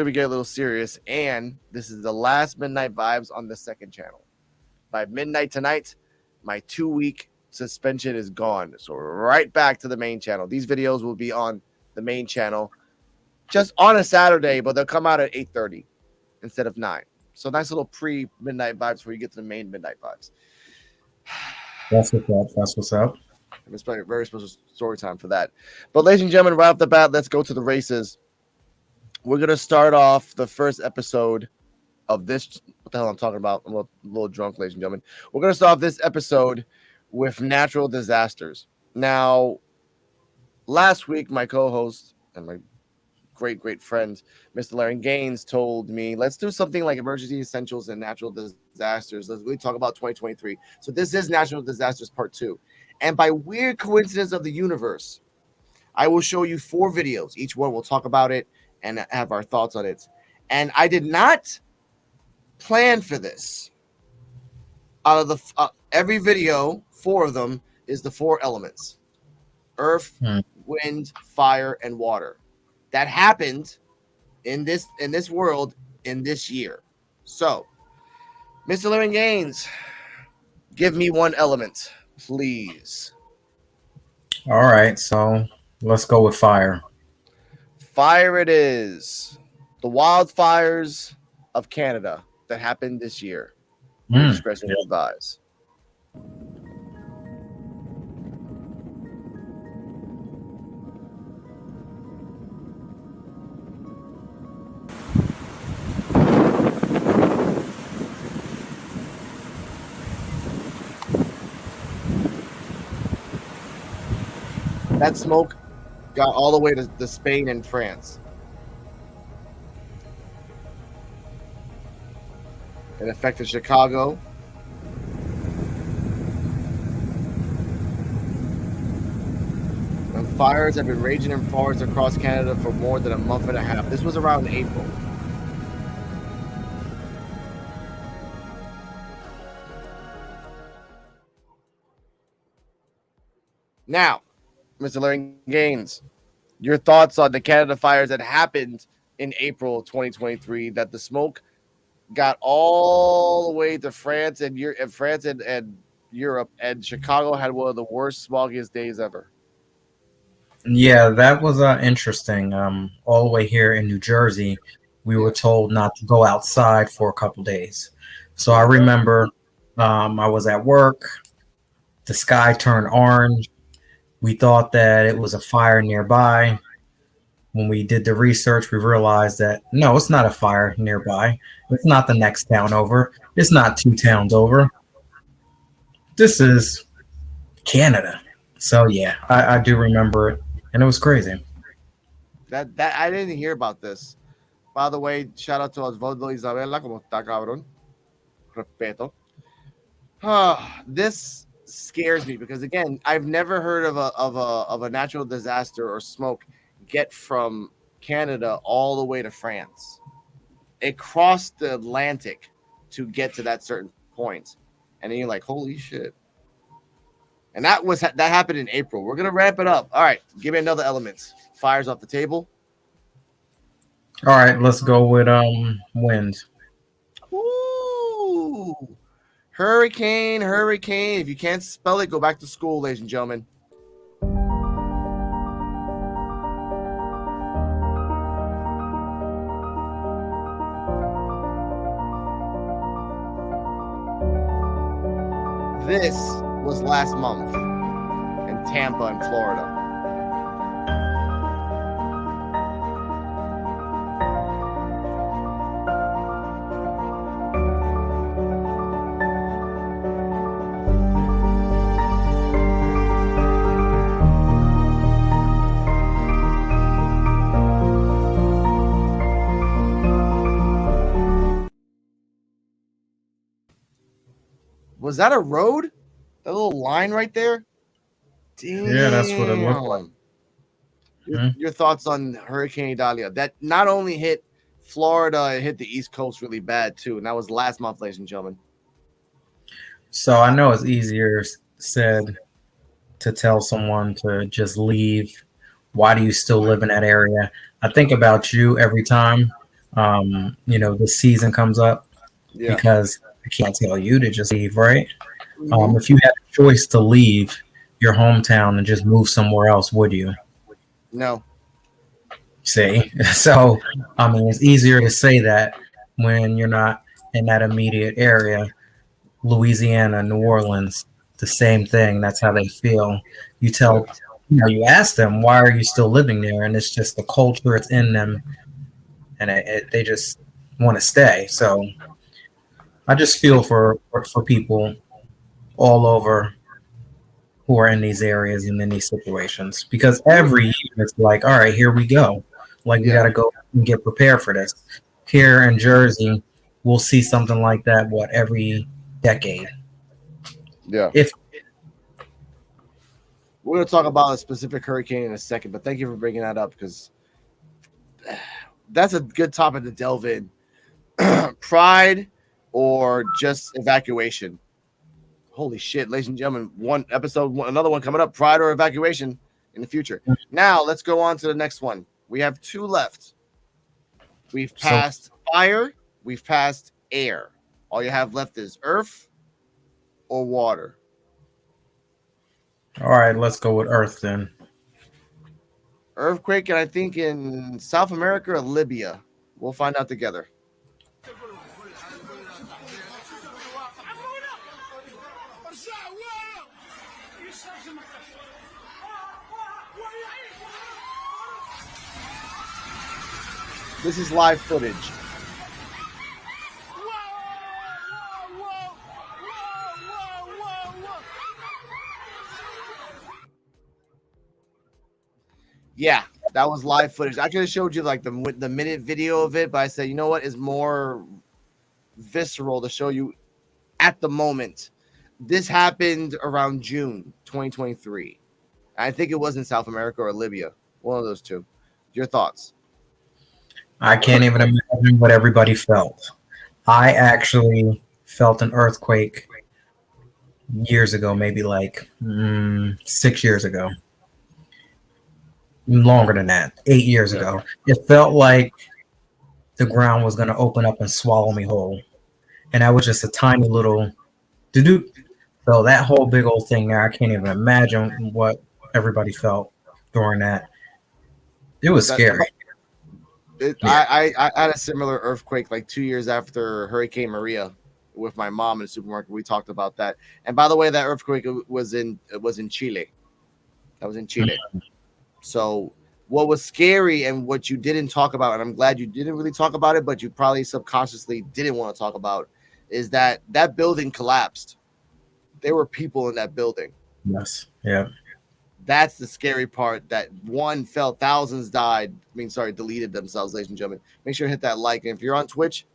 we get a little serious, and this is the last Midnight Vibes on the second channel. By midnight tonight, my 2-week suspension is gone. So we're right back to the main channel. These videos will be on the main channel just on a Saturday, but they'll come out at 8:30 instead of 9. So nice little pre-Midnight Vibes before you get to the main Midnight Vibes. That's what's up. That's what's up. It's very special story time for that. But ladies and gentlemen, right off the bat, let's go to the races. We're going to start off the first episode of this. What the hell I'm talking about? I'm a little drunk, ladies and gentlemen. We're going to start off this episode with natural disasters. Now, last week, my co-host and my great friend, Mr. L Gaines, told me, let's do something like emergency essentials and natural disasters. Let's really talk about 2023. So this is Natural Disasters Part 2. And by weird coincidence of the universe, I will show you 4 videos. Each one will talk about it and have our thoughts on it. And I did not plan for this. Out of the every video, 4 of them is the 4 elements: earth, wind, fire, and water. That happened in this world in this year. So, Mr. L Gaines, give me one element, please. All right, so let's go with fire. Fire it is. The wildfires of Canada that happened this year. Discretion advised. That smoke got all the way to Spain and France. It affected Chicago. And fires have been raging in forests across Canada for more than a month and a half. This was around April. Now, Mr. L Gaines, your thoughts on the Canada fires that happened in April 2023, that the smoke got all the way to France and Europe, and Chicago had one of the worst, smoggiest days ever. Yeah, that was interesting. All the way here in New Jersey, we were told not to go outside for a couple days. So I remember I was at work. The sky turned orange. We thought that it was a fire nearby. When we did the research, we realized that no, it's not a fire nearby. It's not the next town over. It's not 2 towns over. This is Canada. So yeah, I do remember it, and it was crazy. That I didn't hear about this. By the way, shout out to Osvaldo Isabella, como está cabrón. Respeto. This scares me because, again, I've never heard of a natural disaster or smoke get from Canada all the way to France. It crossed the Atlantic to get to that certain point, and then you're like, holy shit. And that happened in April. We're gonna wrap it up. All right, give me another element. Fire's off the table. All right, let's go with wind. Ooh, hurricane. If you can't spell it, go back to school, ladies and gentlemen. This was last month in Tampa, in Florida. Was that a road? That little line right there? Damn. Yeah, that's what it looked like. Your thoughts on Hurricane Idalia? That not only hit Florida, it hit the East Coast really bad too. And that was last month, ladies and gentlemen. So I know it's easier said to tell someone to just leave. Why do you still live in that area? I think about you every time the season comes up, Yeah. because I can't tell you to just leave, right? Hmm. If you had a choice to leave your hometown and just move somewhere else, would you? No. See, so I mean, it's easier to say that when you're not in that immediate area. Louisiana, New Orleans, the same thing. That's how they feel. You Yeah. tell, you ask them, why are you still living there? And it's just the culture, it's in them, and they just want to stay. So I just feel for people all over who are in these areas and in these situations, because We're, every year it's like, all right, here we go. Like, we got yeah. to go and get prepared for this. Here in Jersey, we'll see something like that, every decade. Yeah. If We're going to talk about a specific hurricane in a second, but thank you for bringing that up because that's a good topic to delve in. Pride or just evacuation? Holy shit, ladies and gentlemen, another one coming up, pride or evacuation in the future. Now let's go on to the next one. We have two left. We've so, passed fire, we've passed air. All you have left is earth or water. all right, let's go with Earth then. Earthquake, and I think in South America or Libya. We'll find out together. This is live footage. Yeah, that was live footage. I could have showed you like the minute video of it, but I said, you know what is more visceral to show you at the moment. This happened around June 2023. I think it was in South America or Libya. One of those two. Your thoughts? I can't even imagine what everybody felt. I actually felt an earthquake years ago, maybe like 6 years ago. Longer than that, 8 years Yeah. ago. It felt like the ground was going to open up and swallow me whole. And that was just a tiny little doo. So that whole big old thing there, I can't even imagine what everybody felt during that. It was That scary. Yeah. I had a similar earthquake like 2 years after Hurricane Maria with my mom in the supermarket. We talked about that. And by the way, that earthquake was in Chile. That was in Chile. So what was scary and what you didn't talk about, and I'm glad you didn't really talk about it, but you probably subconsciously didn't want to talk about, is that building collapsed. There were people in that building. Yes. Yeah. That's the scary part. That one fell, thousands died. Deleted themselves, ladies and gentlemen. Make sure to hit that like. And if you're on Twitch,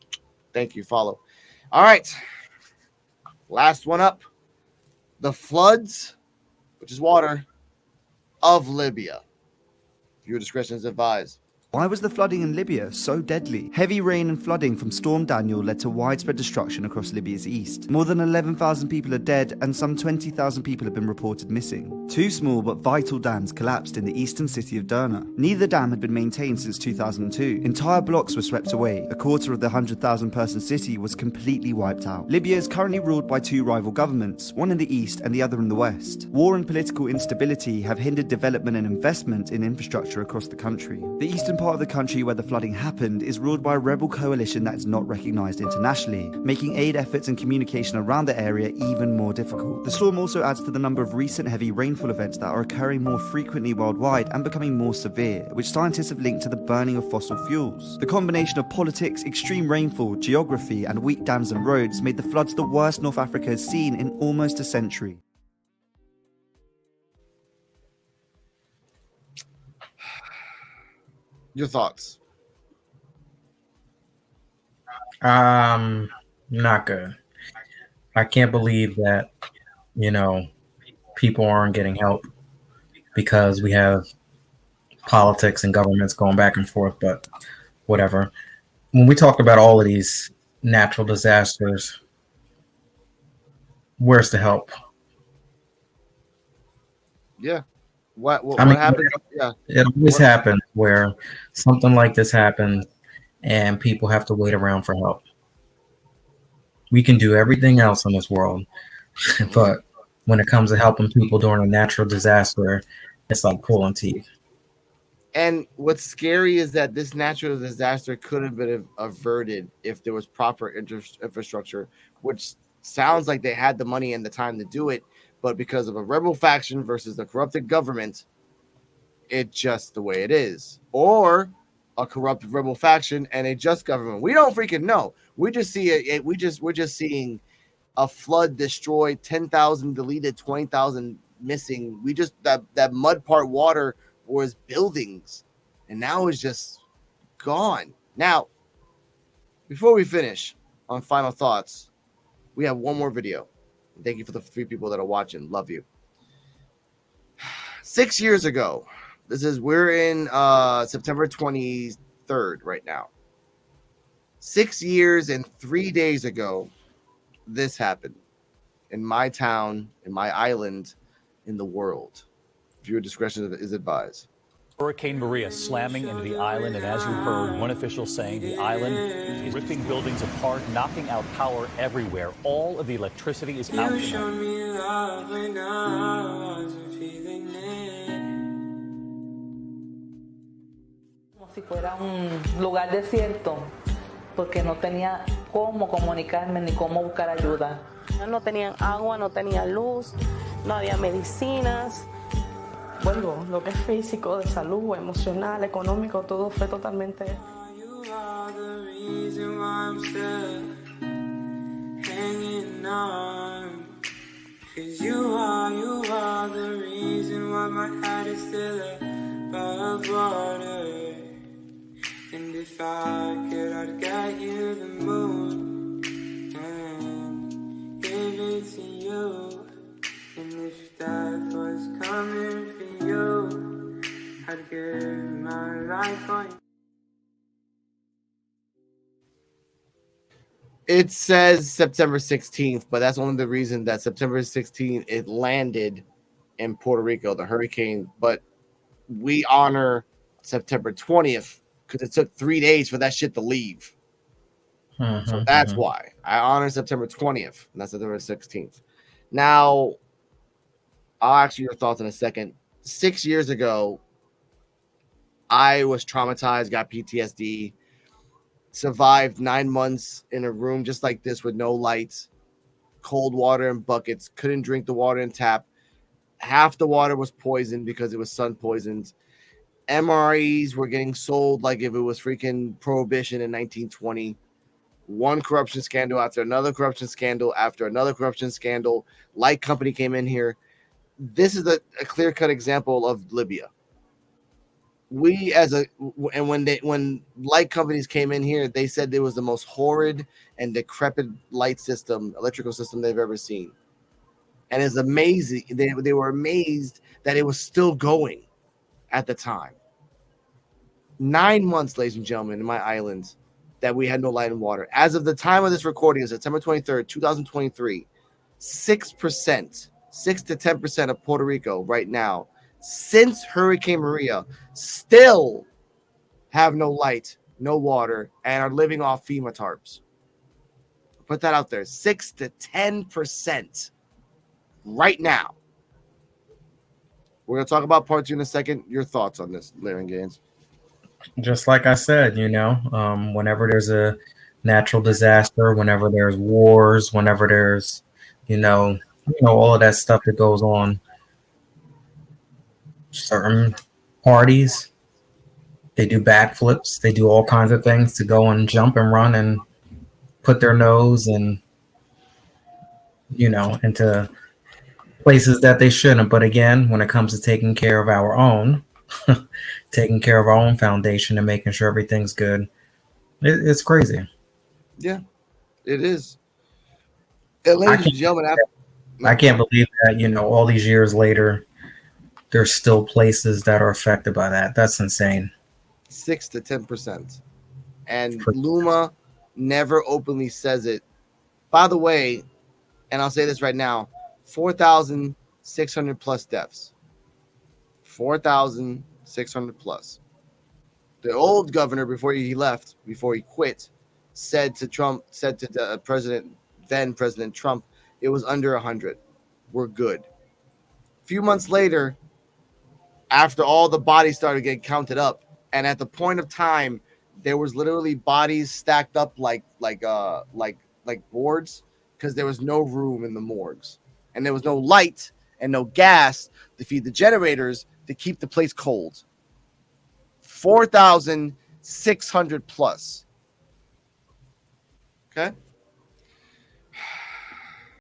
thank you. Follow. All right. Last one up. The floods, which is water, of Libya. Your discretion is advised. Why was the flooding in Libya so deadly? Heavy rain and flooding from Storm Daniel led to widespread destruction across Libya's east. More than 11,000 people are dead and some 20,000 people have been reported missing. Two small but vital dams collapsed in the eastern city of Derna. Neither dam had been maintained since 2002. Entire blocks were swept away. A quarter of the 100,000 person city was completely wiped out. Libya is currently ruled by two rival governments, one in the east and the other in the west. War and political instability have hindered development and investment in infrastructure across the country. The eastern part of the country where the flooding happened is ruled by a rebel coalition that is not recognised internationally, making aid efforts and communication around the area even more difficult. The storm also adds to the number of recent heavy rainfall events that are occurring more frequently worldwide and becoming more severe, which scientists have linked to the burning of fossil fuels. The combination of politics, extreme rainfall, geography, and weak dams and roads made the floods the worst North Africa has seen in almost a century. Your thoughts? Not good. I can't believe that, people aren't getting help because we have politics and governments going back and forth, but whatever. When we talk about all of these natural disasters, where's the help? Yeah. What I mean, happened? Yeah. It always happens where something like this happens, and people have to wait around for help. We can do everything else in this world, but when it comes to helping people during a natural disaster, it's like pulling teeth. And what's scary is that this natural disaster could have been averted if there was proper infrastructure, which sounds like they had the money and the time to do it, but because of a rebel faction versus the corrupted government, it's just the way it is. Or a corrupt rebel faction and a just government. We don't freaking know. We just see it. We're just seeing a flood destroyed, 10,000 deleted, 20,000 missing. We just that mud part water was buildings, and now it's just gone. Now, before we finish on final thoughts, we have one more video. Thank you for the 3 people that are watching. Love you. 6 years ago, we're in September 23rd right now. 6 years and 3 days ago, this happened in my town, in my island, in the world. Viewer discretion is advised. Hurricane Maria slamming into the island, and as you heard, one official saying the island is ripping buildings apart, knocking out power everywhere. All of the electricity is out. Como si fuera un lugar desierto, porque no tenía cómo comunicarme ni cómo buscar ayuda. No tenían agua, no tenían luz, no había medicinas. Bueno, lo que es físico, de salud, emocional, económico, todo fue totalmente... And if I could, I'd get you the moon and give it to you. And if death was coming for you, I'd give my life for you. It says September 16th, but that's only the reason that September 16th it landed in Puerto Rico, the hurricane. But we honor September 20th because it took 3 days for that shit to leave. So that's why I honor September 20th, and that's September 16th. Now, I'll ask you your thoughts in a second. 6 years ago, I was traumatized, got PTSD, survived 9 months in a room just like this with no lights, cold water in buckets, couldn't drink the water in tap. Half the water was poisoned because it was sun poisoned. MREs were getting sold like if it was freaking prohibition in 1920. One corruption scandal after another corruption scandal after another corruption scandal. Light company came in here. This is a clear-cut example of Libya. When light companies came in here, they said it was the most horrid and decrepit light system, electrical system they've ever seen. And it's amazing. They were amazed that it was still going at the time. 9 months, ladies and gentlemen, in my island, that we had no light and water. As of the time of this recording, September 23rd, 2023, 6%, 6 to 10% of Puerto Rico right now, since Hurricane Maria, still have no light, no water, and are living off FEMA tarps. Put that out there. 6 to 10% right now. We're going to talk about part 2 in a second. Your thoughts on this, L Gaines? Just like I said, whenever there's a natural disaster, whenever there's wars, whenever there's, all of that stuff that goes on, certain parties, they do backflips, they do all kinds of things to go and jump and run and put their nose and, into places that they shouldn't. But again, when it comes to taking care of our own, taking care of our own foundation and making sure everything's good, it's crazy. Yeah, it is. Ladies and gentlemen, I can't believe that, all these years later, there's still places that are affected by that. That's insane. 6 to 10%. And Luma never openly says it. By the way, and I'll say this right now, 4,600 plus deaths. 4,600 plus. The old governor, before he left, before he quit, said to the then President Trump, it was under 100. We're good. A few months later, after all the bodies started getting counted up, and at the point of time, there was literally bodies stacked up like boards, because there was no room in the morgues, and there was no light and no gas to feed the generators to keep the place cold. 4,600 plus. Okay.